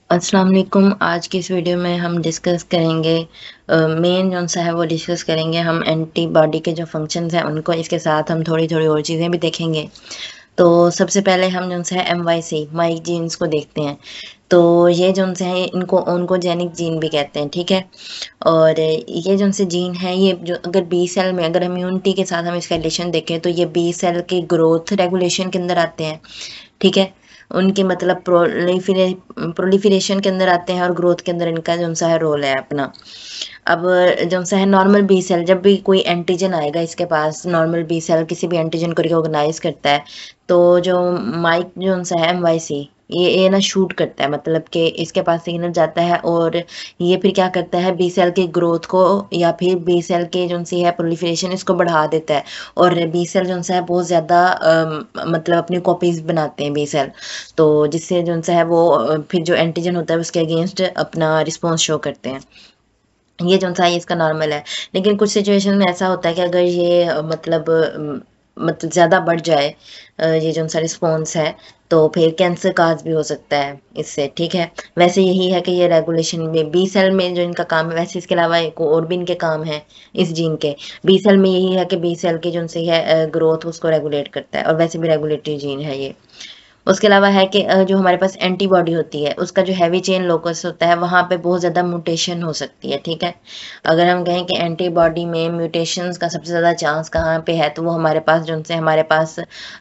अस्सलाम वालेकुम। आज की इस वीडियो में हम डिस्कस करेंगे मेन जो सा है वो डिस्कस करेंगे हम एंटीबॉडी के जो फंक्शंस हैं उनको, इसके साथ हम थोड़ी थोड़ी और चीज़ें भी देखेंगे। तो सबसे पहले हम जो सा है MYC माइक जीन्स को देखते हैं। तो ये जो से है इनको ओंकोजेनिक जीन भी कहते हैं, ठीक है। और ये जो से जीन है ये जो अगर बी सेल में अगर इम्यूनिटी के साथ हम इसका रिलेशन देखें तो ये बी सेल के ग्रोथ रेगुलेशन के अंदर आते हैं, ठीक है। उनके मतलब प्रोलिफरेशन के अंदर आते हैं और ग्रोथ के अंदर इनका जो सा है रोल है अपना। अब जो सा है नॉर्मल बी सेल जब भी कोई एंटीजन आएगा इसके पास, नॉर्मल बी सेल किसी भी एंटीजन को रिकॉग्नाइज करता है तो जो माइक जो सा है MYC ये ना शूट करता है, मतलब कि इसके पास सिग्नल जाता है और ये फिर क्या करता है बी सेल की ग्रोथ को या फिर बी सेल के जो सी है प्रोलिफरेशन इसको बढ़ा देता है। और बी सेल जो सा है बहुत ज़्यादा मतलब अपनी कॉपीज बनाते हैं बी सेल। तो जिससे जो सा है वो फिर जो एंटीजन होता है उसके अगेंस्ट अपना रिस्पॉन्स शो करते हैं। ये जो सा है इसका नॉर्मल है। लेकिन कुछ सिचुएशन में ऐसा होता है कि अगर ये मतलब ज़्यादा बढ़ जाए ये जो सा रिस्पॉन्स है तो फिर कैंसर काज भी हो सकता है इससे, ठीक है। वैसे यही है कि ये रेगुलेशन में बी सेल में जो इनका काम है, वैसे इसके अलावा एक और भी इनके काम है इस जीन के। बी सेल में यही है कि बी सेल की जो सी है ग्रोथ उसको रेगुलेट करता है और वैसे भी रेगुलेटरी जीन है ये। उसके अलावा है कि जो हमारे पास एंटीबॉडी होती है उसका जो हैवी चेन लोकस होता है वहाँ पे बहुत ज़्यादा म्यूटेशन हो सकती है, ठीक है। अगर हम कहें कि एंटीबॉडी में म्यूटेशंस का सबसे ज़्यादा चांस कहाँ पे है तो वो हमारे पास जो से हमारे पास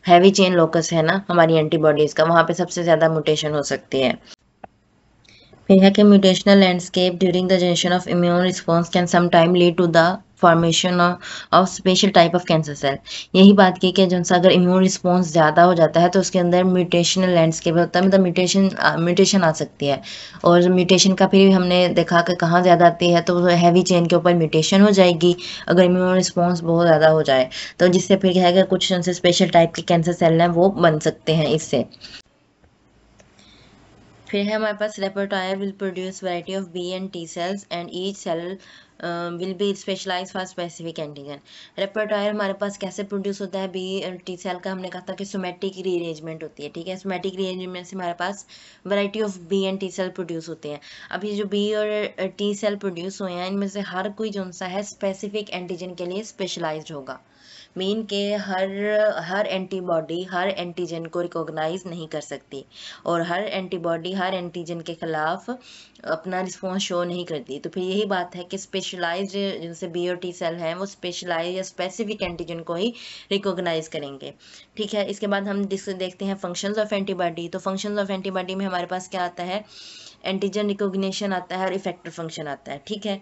हैवी चेन लोकस है ना हमारी एंटीबॉडीज़ का, वहाँ पे सबसे ज़्यादा म्यूटेशन हो सकती है। फिर है कि mutational landscape during the generation of immune response can sometime lead to the formation of special type of cancer cell। यही बात की कि जो सा अगर इम्यून रिस्पॉन्स ज़्यादा हो जाता है तो उसके अंदर म्यूटेशनल लैंडस्केप होता है, मतलब म्यूटेशन आ सकती है। और म्यूटेशन का फिर हमने देखा कि कहाँ ज़्यादा आती है तो हैवी चेन के ऊपर म्यूटेशन हो जाएगी अगर इम्यून रिस्पॉन्स बहुत ज़्यादा हो जाए। तो जिससे फिर क्या है कि कुछ जो से स्पेशल टाइप के कैंसर सेल हैं वो बन सकते हैं इससे। फिर है हमारे पास repertoire will produce variety of B and T cells and each cell will be specialise for specific antigen. Repertoire हमारे पास कैसे प्रोड्यूस होता है बी और टी सेल का, हमने कहा था कि सोमेटिक रीअरेंजमेंट होती है, ठीक है। सोमेटिक रीअरेंजमेंट से हमारे पास variety of B and T cell produce होते हैं। अब ये जो बी और टी सेल प्रोड्यूस हुए हैं इनमें से हर कोई जो सा है स्पेसिफिक एंटीजन के लिए स्पेशलाइज्ड होगा। मीन के हर हर एंटीबॉडी हर एंटीजन को रिकॉग्नाइज नहीं कर सकती और हर एंटीबॉडी हर एंटीजन के खिलाफ अपना रिस्पॉन्स शो नहीं करती। तो फिर यही बात है कि स्पेशलाइज्ड जैसे बी और टी सेल हैं वो स्पेशलाइज या स्पेसिफिक एंटीजन को ही रिकॉग्नाइज करेंगे, ठीक है। इसके बाद हम देखते हैं फंक्शंस ऑफ एंटीबॉडी। तो फंक्शंस ऑफ एंटीबॉडी में हमारे पास क्या आता है, एंटीजन रिकॉग्निशन आता है और इफेक्टर फंक्शन आता है, ठीक है।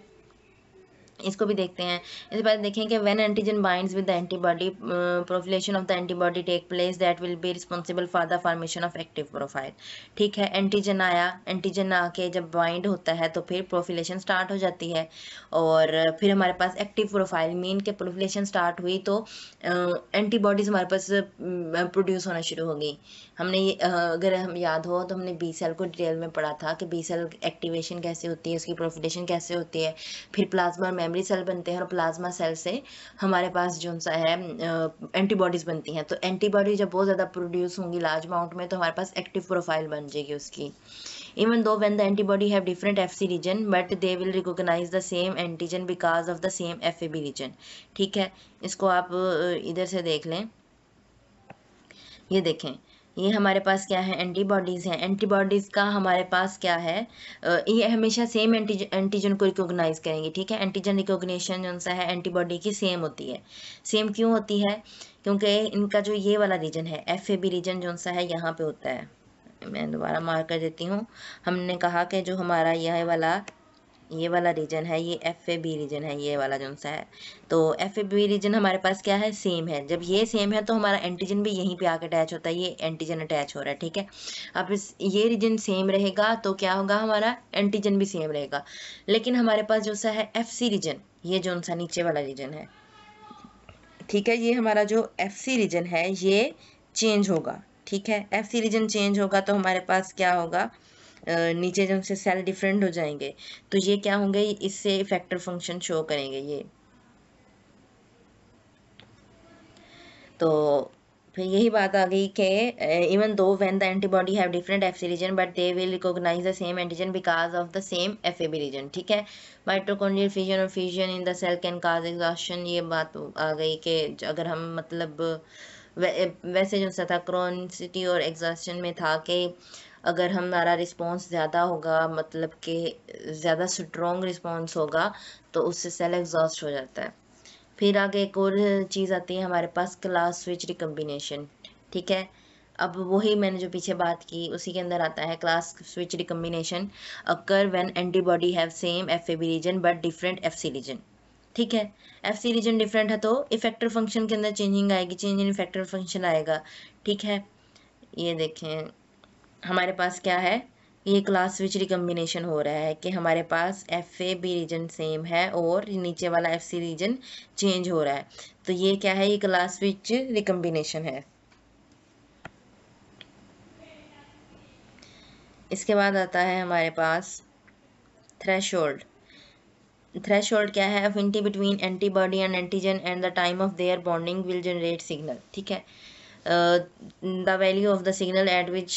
इसको भी देखते हैं। इसके बाद देखें कि when antigen binds with the antibody proliferation of the antibody take place that will be responsible for the formation of active profile, ठीक है। एंटीजन आके जब बाइंड होता है तो फिर प्रोफिलेशन स्टार्ट हो जाती है और फिर हमारे पास एक्टिव प्रोफाइल मीन के प्रोफिलेशन स्टार्ट हुई तो एंटीबॉडीज हमारे पास प्रोड्यूस होना शुरू हो गई। हमने ये अगर हम याद हो तो हमने बी सेल को डिटेल में पढ़ा था कि बी सेल एक्टिवेशन कैसे होती है, उसकी प्रोफिलेशन कैसे होती है। फिर प्लाज्मा और मेमोरी सेल बनते हैं और प्लाज्मा सेल से हमारे पास जो सा है एंटीबॉडीज बनती हैं। तो एंटीबॉडी जब बहुत ज़्यादा प्रोड्यूस होंगी लार्ज अमाउंट में तो हमारे पास एक्टिव प्रोफाइल बन जाएगी उसकी। Even though when the antibody have different FC region but they will recognize the same antigen because of the same FAB region, ठीक है। इसको आप इधर से देख लें, ये देखें, ये हमारे पास क्या है एंटीबॉडीज हैं। एंटीबॉडीज का हमारे पास क्या है ये हमेशा सेम एंटीजन को रिकॉग्नाइज करेंगे, ठीक है। एंटीजन रिकॉग्निशन जो सा है एंटीबॉडी की सेम होती है। सेम क्यों होती है, क्योंकि इनका जो ये वाला रीजन है FAB रीजन जो सा है यहाँ पे होता है। मैं दोबारा मार्क कर देती हूँ। हमने कहा कि जो हमारा ये वाला रीजन है ये FAB रीजन है, ये वाला जो सा है। तो FAB रीजन हमारे पास क्या है सेम है। जब ये सेम है तो हमारा एंटीजन भी यहीं पे आके अटैच होता है, ये एंटीजन अटैच हो रहा है, ठीक है। अब इस ये रीजन सेम रहेगा तो क्या होगा, हमारा एंटीजन भी सेम रहेगा। लेकिन हमारे पास जो सा है FC रीजन, ये जो सा नीचे वाला रीजन है, ठीक है, ये हमारा जो FC रीजन है ये चेंज होगा, ठीक है। FC रीजन चेंज होगा तो हमारे पास क्या होगा, नीचे जो से सेल डिफरेंट हो जाएंगे तो ये क्या होंगे, इससे इफेक्टर फंक्शन शो करेंगे ये। तो फिर यही बात आ गई कि even though when the antibody have different FC region but they will recognise the same antigen because of the same FAB region. ठीक है, माइटोकॉन्ड्रियल फिजन और fusion in the cell can cause exhaustion, ये बात आ गई कि अगर हम मतलब वैसे जो सा था क्रोनिसिटी और एग्जॉस्शन में था कि अगर हमारा रिस्पॉन्स ज़्यादा होगा, मतलब कि ज़्यादा स्ट्रॉन्ग रिस्पॉन्स होगा, तो उससे सेल एग्जॉस्ट हो जाता है। फिर आगे एक और चीज़ आती है हमारे पास, क्लास स्विच रिकम्बिनेशन। ठीक है, अब वही मैंने जो पीछे बात की उसी के अंदर आता है class switch recombination occur when antibody have same FAB region but different FC region. ठीक है, एफसी रीजन डिफरेंट है तो इफेक्टर फंक्शन के अंदर चेंजिंग आएगी, चेंज इन इफेक्टर फंक्शन आएगा। ठीक है, ये देखें हमारे पास क्या है, ये क्लास स्विच रिकम्बिनेशन हो रहा है कि हमारे पास F A B region same है और नीचे वाला एफ सी रीजन चेंज हो रहा है, तो ये क्या है, ये क्लास स्विच रिकम्बिनेशन है। इसके बाद आता है हमारे पास थ्रेशोल्ड। थ्रेशोल्ड क्या है, affinity between antibody and antigen and the time of their bonding will generate signal. ठीक है, the value of the signal at which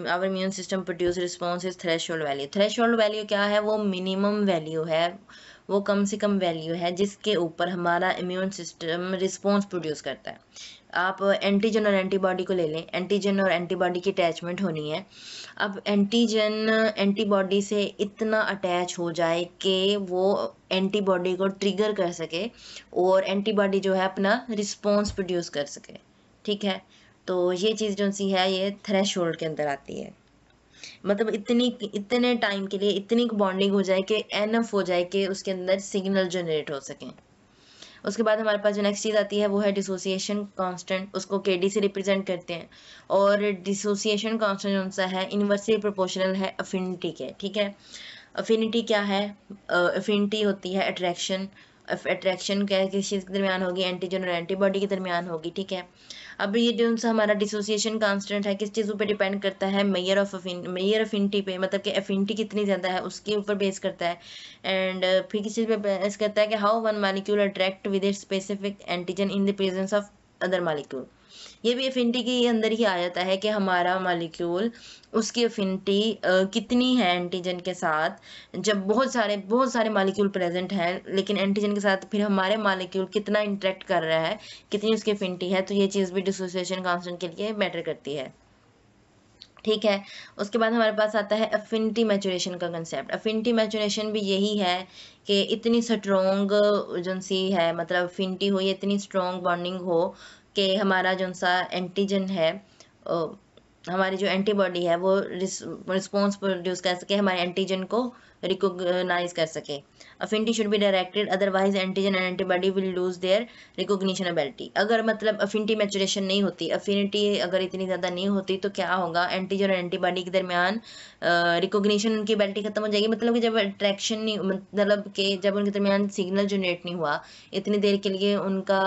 our immune system produce response is threshold value। threshold value क्या है, वो minimum value है, वो कम से कम value है जिसके ऊपर हमारा इम्यून सिस्टम रिस्पॉन्स प्रोड्यूस करता है। आप एंटीजन और एंटीबॉडी को ले लें, एंटीजन और एंटीबॉडी की अटैचमेंट होनी है। अब एंटीजन एंटीबॉडी से इतना अटैच हो जाए कि वो एंटीबॉडी को ट्रिगर कर सके और एंटीबॉडी जो है अपना रिस्पॉन्स प्रोड्यूस कर सके। ठीक है, तो ये चीज़ जो सी है ये थ्रेशोल्ड के अंदर आती है, मतलब इतने टाइम के लिए इतनी बॉन्डिंग हो जाए कि एनफ हो जाए कि उसके अंदर सिग्नल जनरेट हो सके। उसके बाद हमारे पास जो नेक्स्ट चीज़ आती है वो है डिसोसिएशन कांस्टेंट, उसको केडी से रिप्रेजेंट करते हैं, और डिसोसिएशन कांस्टेंट कौन सा है, इनवर्सली प्रोपोर्शनल है अफिनिटी के। ठीक है, अफिनिटी क्या है, अफिनिटी होती है अट्रैक्शन, अट्रैक्शन क्या है, किस चीज़ के दरमियान होगी, एंटीजन और एंटीबॉडी के दरमियान होगी। ठीक है, अब ये जो सा हमारा डिसोसिएशन कांस्टेंट है किस चीज़ पे डिपेंड करता है, मेजर ऑफ अफिनिटी पे, मतलब कि अफिनिटी कितनी ज़्यादा है उसके ऊपर बेस करता है। एंड फिर किस चीज़ पे बेस करता है कि how one molecule attract with it specific antigen in the presence of other molecule. ये भी अफिनिटी के अंदर ही आ जाता है कि हमारा मालिक्यूल उसकी अफिनिटी कितनी है एंटीजन के साथ, जब बहुत सारे मालिक्यूल प्रेजेंट हैं लेकिन एंटीजन के साथ फिर हमारे मालिक्यूल कितना इंटरेक्ट कर रहा है, कितनी उसकी अफिनिटी है, तो ये चीज़ भी डिसोसिएशन कांस्टेंट के लिए मैटर करती है। ठीक है, उसके बाद हमारे पास आता है अफिनिटी मैचुरेशन का कंसेप्ट। अफिनिटी मैचुरेशन भी यही है कि इतनी स्ट्रॉन्ग जो सी है, मतलब अफिनिटी हो, ये इतनी स्ट्रॉन्ग बॉन्डिंग हो कि हमारा जो सा एंटीजन है, हमारी जो एंटीबॉडी है वो रिस्पॉन्स प्रोड्यूस कर सके, हमारे एंटीजन को रिकॉग्नाइज कर सके। Affinity should be directed otherwise antigen and antibody will lose their recognition ability. अगर मतलब अफिनिटी मैचुरेशन नहीं होती, अफिनिटी अगर इतनी ज़्यादा नहीं होती तो क्या होगा, एंटीजन और एंटीबॉडी के दरमियान रिकॉग्निशन उनकी एबिलिटी खत्म हो जाएगी, मतलब कि जब अट्रैक्शन नहीं, मतलब कि जब उनके दरमियान सिग्नल जनरेट नहीं हुआ, इतनी देर के लिए उनका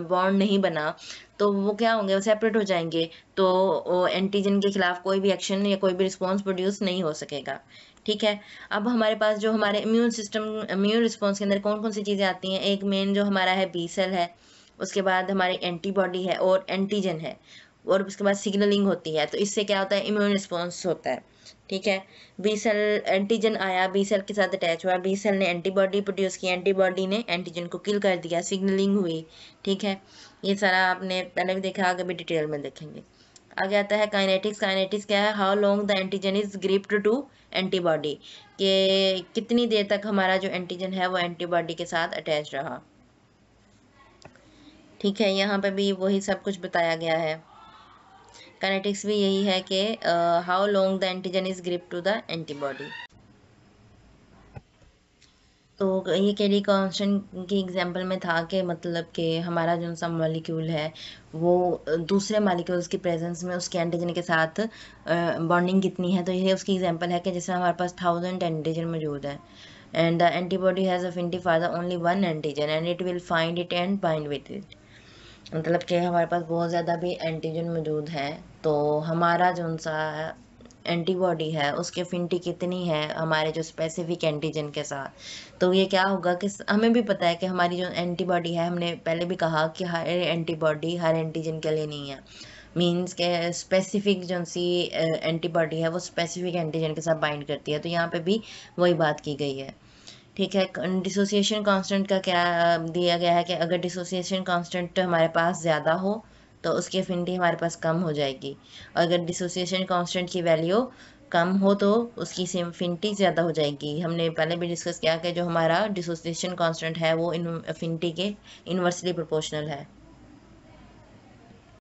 बॉन्ड नहीं बना, तो वो क्या होंगे, वो सेपरेट हो जाएंगे, तो एंटीजन के खिलाफ कोई भी एक्शन या कोई भी रिस्पॉन्स प्रोड्यूस नहीं हो सकेगा। ठीक है, अब हमारे पास जो हमारे इम्यून सिस्टम, इम्यून रिस्पॉन्स के अंदर कौन कौन सी चीज़ें आती हैं, एक मेन जो हमारा है बी सेल है, उसके बाद हमारी एंटीबॉडी है और एंटीजन है, और उसके बाद सिग्नलिंग होती है, तो इससे क्या होता है, इम्यून रिस्पॉन्स होता है। ठीक है, बी सेल, एंटीजन आया, बी सेल के साथ अटैच हुआ, बी सेल ने एंटीबॉडी प्रोड्यूस की, एंटीबॉडी ने एंटीजन को किल कर दिया, सिग्नलिंग हुई। ठीक है, ये सारा आपने पहले भी देखा, आगे भी डिटेल में देखेंगे। आगे आता है काइनेटिक्स। काइनेटिक्स क्या है, how long the antigen is gripped to antibody, कि कितनी देर तक हमारा जो एंटीजन है वो एंटीबॉडी के साथ अटैच रहा। ठीक है, यहाँ पे भी वही सब कुछ बताया गया है। काइनेटिक्स भी यही है कि how long the antigen is gripped to the antibody. तो ये केडी कांस्टेंट की एग्जांपल में था कि मतलब कि हमारा जो सा मॉलिक्यूल है वो दूसरे मॉलिक्यूल्स की प्रेजेंस में उसके एंटीजन के साथ बॉन्डिंग कितनी है, तो ये उसकी एग्जांपल है कि जैसे हमारे पास 1000 एंटीजन मौजूद है and the antibody has affinity for the only one antigen and it will find it and bind with it. मतलब कि हमारे पास बहुत ज़्यादा भी एंटीजन मौजूद है, तो हमारा जो सा एंटीबॉडी है उसकी अफिनिटी कितनी है हमारे जो स्पेसिफिक एंटीजन के साथ। तो ये क्या होगा कि हमें भी पता है कि हमारी जो एंटीबॉडी है, हमने पहले भी कहा कि हर एंटीबॉडी हर एंटीजन के लिए नहीं है। मीन्स के स्पेसिफिक जो सी एंटीबॉडी है वो स्पेसिफिक एंटीजन के साथ बाइंड करती है। तो यहाँ पे भी वही बात की गई है। ठीक है, डिसोसिएशन कांस्टेंट का क्या दिया गया है कि अगर डिसोसिएशन कांस्टेंट हमारे पास ज़्यादा हो तो उसकी अफिनिटी हमारे पास कम हो जाएगी। अगर डिसोसिएशन कांस्टेंट की वैल्यू कम हो तो उसकी अफिनिटी ज़्यादा हो जाएगी। हमने पहले भी डिस्कस किया कि जो हमारा डिसोसिएशन कांस्टेंट है वो इन अफिनिटी के इन्वर्सली प्रोपोर्शनल है।